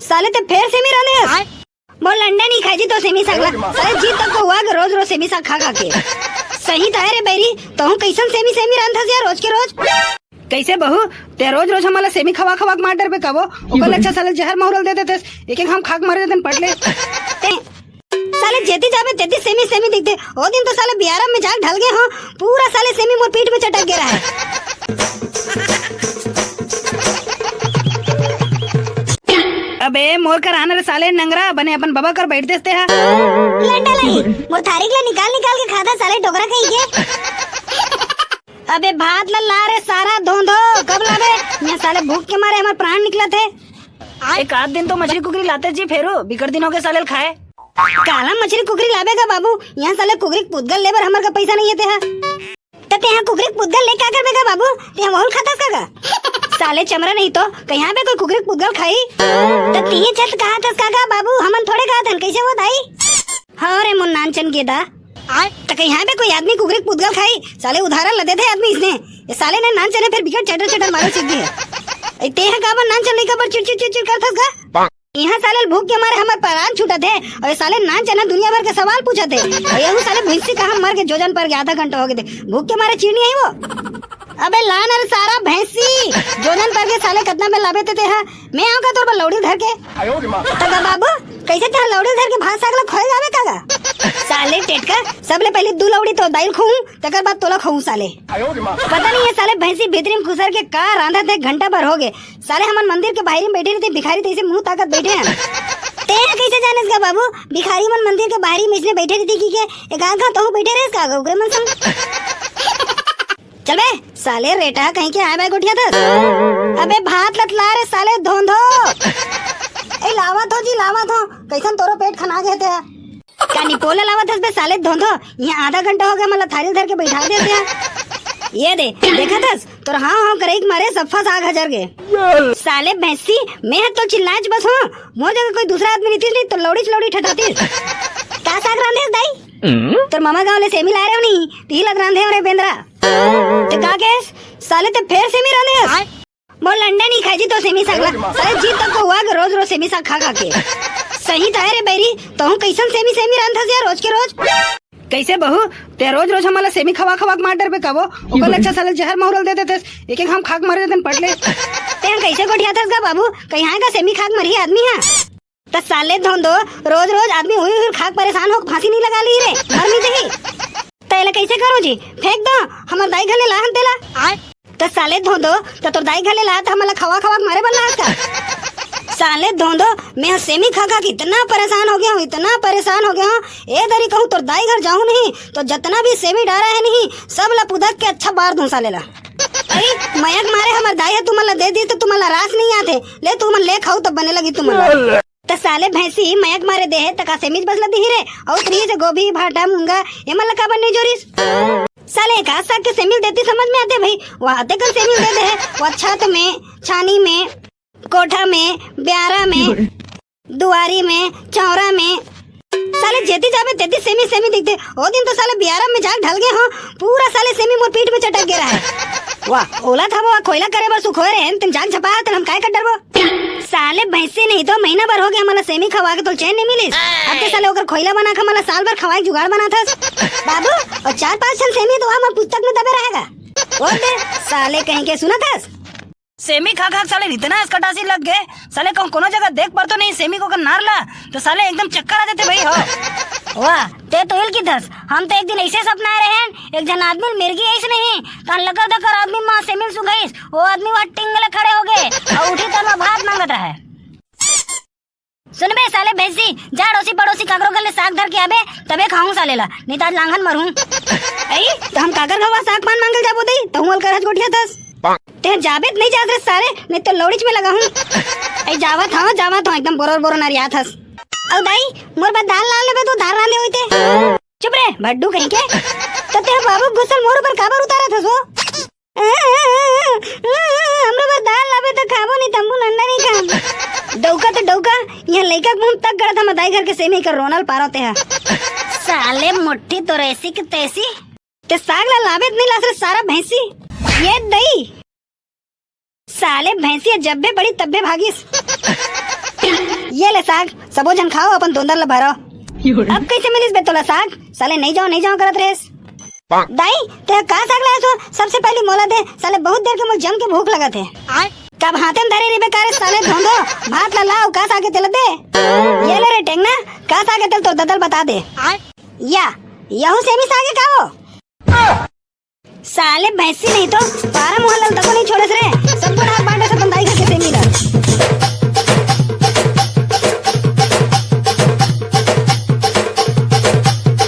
साले ते फेर सेमी रांधे मोर लंडन ही खाई जी तो सेमी सगला साले जी तक को हुआ कि रोज रोज सेमी साग खा खा के सही था रे बैरी तो हूँ कैसन सेमी सेमी रांधस यार रोज के रोज। कैसे बहू ते रोज रोज हमारा सेमी खवा खवा मार डर पे कबो ओकर अच्छा साले जहर मोहरल दे देते एक एक हम खाक मार देते पटले साले जेती जाबे तेती सेमी सेमी दिखते ओ दिन तो साले बियारा में जाग ढल गए हो पूरा साले सेमी मोर पीठ में चटक गया है। अबे मोर कर आने साले नंगरा बने अपन बाबा कर बैठ देते हैं लंडा लाई मोर थारी के निकाल निकाल के खाता साले डोगरा कहीं के। अबे भात ला रे सारा धोंधो कब लावे मैं साले भूख के मारे हमारे प्राण निकला थे। एक आध दिन तो मछली कुकरी लाते जी फेरो बिगड़ दिनों के साले खाए काला मछली कुकरी लावेगा बाबू यहाँ साले कुकरी पुदगल लेबर हमार का पैसा नहीं है ते यहाँ कुकरी पुदगल ले क्या करवेगा बाबू ते मोहल खाता कागा साले चमरा नहीं तो कहीं पे कोई कुकरी पुदगल खाई तो तीन छत कहा था कागा बाबू हमन थोड़े कहा था कैसे वो दाई हाँ रे मुन्नान चन गेदा तो कहीं पे कोई आदमी कुकरी पुदगल खाई साले उधारण लदे थे आदमी इसने ये साले ने नान चने फिर बिगड़ चटर चटर मारो सीख गए ते हैं काबर नान चने का चिड़ चिड़ चिड़ करता था यहाँ साले भूख के मारे हमारे प्राण छूटा थे और ये साले नान चना दुनिया भर के सवाल पूछा थे और ये साले भैंसी कहा मर के जोजन पर आधा घंटा हो गए थे भूख के मारे चीनी आई वो। अबे लान अरे सारा भैंसी जोजन पर के साले कितना में लाभे थे मैं आऊँ का तोर पर लौड़ी धर के तगा बाबू कैसे तेरा लौड़ी धर के भात सागला खोए जावे कागा साले टेटका सबले पहले दू लौड़ी तो दाइल खाऊं तकर बाद तोला खाऊं साले पता नहीं है साले भैंसी भीतरी में घुसर के का रांधा थे घंटा भर हो गए साले हमारे मंदिर के बाहर में बैठे रहते भिखारी थे मुंह ताकत बैठे हैं ते कैसे जाने का बाबू भिखारी मन मंदिर के बाहरी में इसने बैठे रहती की के गांव तो बैठे रहे का उग्र मन संग चल बे साले रेटा कहीं के आया बैग उठिया था अबे भात लतला रे साले धोंधो ए लावा थो जी लावा थो कैसन तोरो पेट खना गए थे क्या निपोले लावा था बे साले धोंधो यहाँ आधा घंटा हो गया मतलब थाली धर के बैठा देते हैं ये दे देखा था तो हाँ करे मारे सफा साग हजार गए साले भैंसी मैं तो चिल्लाच बस हूँ मोर जगह कोई दूसरा आदमी नहीं थी तो लौड़ी ठठाती क्या साग रांधे दाई तो मामा गाँव ले सेमी ला रहे हो नहीं तीला रांधे रे बेंद्रा तो का केस साले ते फेर सेमी रांधे मोर लंडन ही खाई जी तो सेमी सागला साले जी तक को हुआ कि रोज रोज सेमी साग खा खा के सही था रे बैरी तो हूँ कैसन सेमी सेमी रांधस यार रोज के रोज। कैसे बहू ते रोज रोज हमारा सेमी खवा खवा मार डर पे कबो ओकर अच्छा साले जहर मोहरल दे देते एक एक हम खाक मार देते पटले ते कैसे गोठिया था का बाबू कहीं का सेमी खाक मरी आदमी है तो साले धोंदो रोज रोज आदमी हुई हुई खाक परेशान हो फांसी नहीं लगा ली रे मर नहीं चाहिए तैले कैसे करो जी फेंक दो हमार दाई घले लाहन तेला तो साले धोंदो तो तोर दाई घले ला हमारा खवा खवा मारे बल्ला का साले धोंदो मैं सेमी खा खा के इतना परेशान हो गया हूँ इतना परेशान हो गया हूँ ए दरी कहूँ तो दाई घर जाऊँ नहीं तो जितना भी सेमी डारा है नहीं सब ला पुदक के अच्छा बार दूं साले ला अरे मयक मारे हमार दाई है तुम्हारा दे दी तो तुम्हारा रास नहीं आते ले तुम ले खाओ तब बने लगी तुम्हारा तो साले भैंसी मयक मारे दे तका सेमीज बसला दी रे और फ्री से गोभी भाटा मूंगा ये मतलब का बनने जोरिस साले एक साग के सेमीज देती समझ में आते भाई वो आते कल सेमीज दे दे वो छत में छानी में कोठा में ब्यारा में दुआरी में चौरा में साले जेती जाबे तेती सेमी सेमी दिखते ओ दिन तो साले बियारा में जाग ढल गए हो पूरा साले सेमी मोर पीठ में चटक गया है वाह ओला था वो कोयला करे बस सुखोए रहे तुम जाग छपा तो हम काय कर डरबो साले भैंसे नहीं तो महीना भर हो गया मला सेमी खवा के तो चैन नहीं मिली अब के साले ओकर खोइला बना के मला साल भर खवाए जुगाड़ बना था बाबू और 4-5 साल सेमी तो हमारे पुस्तक में दबे रहेगा और दे साले कहीं के सुना था सेमी खा खा साले इतना अस्कटासी लग गए साले कहूँ कोनो जगह देख पर तो नहीं सेमी को नार ला तो साले एकदम चक्कर आ जाते भाई हो वाह ते तो हिल की दस हम तो एक दिन ऐसे सपना रहे हैं एक जन आदमी मिर्गी ऐसे नहीं तो लकर दकर आदमी माँ सेमी सुगई वो आदमी वहाँ टिंगले खड़े हो गए और उठी तो भात मांगता है सुन बे साले भैंसी जा अड़ोसी पड़ोसी काकरो गले साग धर के आबे तबे खाऊं साले ला नहीं तो आज लांघन मरूं आई तो हम काकर खवा साग पान मांगल जाबो दई तो हुल करज गोठिया दस ते जाबेत नहीं जात रे सारे नहीं तो लौड़ीच में लगा हूं आई जावत हां एकदम बोरोर बोरो नरिया थस औ दाई मोर बा दाल लाल लेबे तो दाल रांधे होइते चुप रे भड्डू कहीं के तो ते बाबू घुसल मोर ऊपर काबर उतारा थस वो हमरे बा दाल लाबे तो खाबो नहीं तंबू नंदा नहीं खा डौका तो डौका यहाँ लइका मुंह तक गड़ा था मदाई घर के सेमी कर रोनल पारोते हैं साले मुट्ठी तो ऐसी की तैसी ते साग ला लाबेत नहीं लास रे सारा भैंसी ये दई साले भैंसी जब भी बड़ी तब भी भागीस ये ले साग, सबो जन खाओ अपन दोंदर ला भरो। अब कैसे मिलिस बे तोला साग? साले नहीं जाओ करत रेस। दाई ते का साग लाए सो? सबसे पहले मोला दे, साले बहुत देर के मुझे जम के भूख लगत है। कब हाथे में धरे रिबे कारे साले धोंदो, भात ला लाओ का सागे तेल दे। ये ले रे टेंगना, का सागे तेल तो ददल बता दे। या यहू से भी सागे खाओ। साले भैंसी नहीं तो पारा मोहल्ला तक नहीं